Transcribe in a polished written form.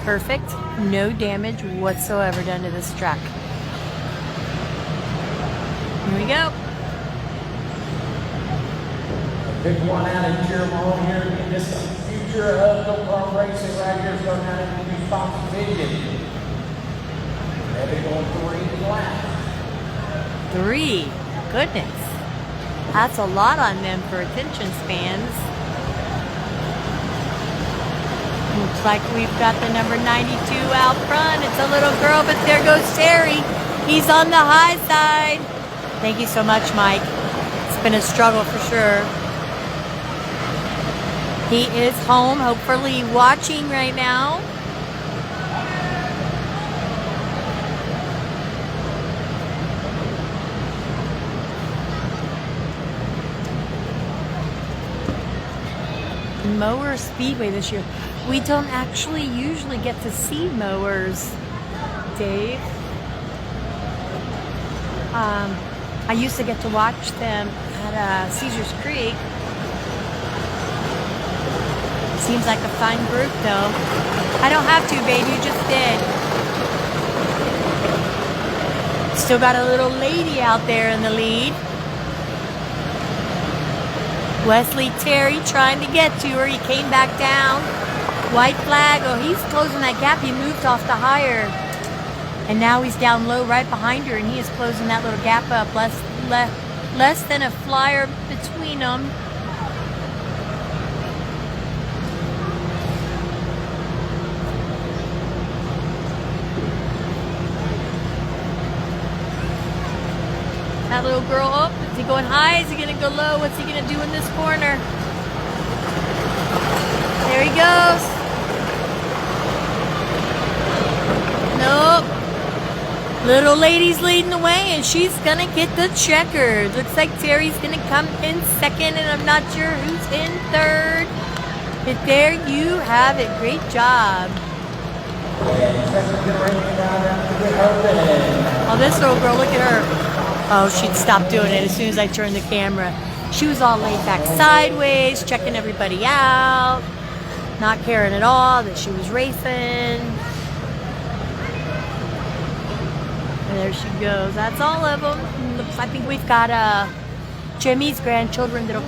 perfect. No damage whatsoever done to this truck. Here we go. Pick one out and cheer them on here. And this is the future of go-kart racing right here. It's going out in the JUICEBOX vision. They'll be going 3 laps. 3. Goodness. That's a lot on them for attention spans. Looks like we've got the number 92 out front. It's a little girl, but there goes Terry. He's on the high side. Thank you so much, Mike. It's been a struggle for sure. He is home, hopefully watching right now. Mower Speedway this year. We don't actually usually get to see mowers, Dave. I used to get to watch them at Caesars Creek. Seems like a fine group though. I don't have to, babe, you just did. Still got a little lady out there in the lead. Wesley Terry trying to get to her. He came back down. White flag. Oh, he's closing that gap. He moved off the higher. And now he's down low right behind her, and he is closing that little gap up. Less than a flyer between them. That little girl, oh, is he going high? Is he going to go low? What's he going to do in this corner? There he goes. Nope. Little lady's leading the way, and she's going to get the checkered. Looks like Terry's going to come in second, and I'm not sure who's in third. But there you have it. Great job. Oh, this little girl, look at her. Oh, she'd stop doing it as soon as I turned the camera. She was all laid back sideways, checking everybody out, not caring at all that she was racing. And there she goes. That's all of them. I think we've got Jimmy's grandchildren that'll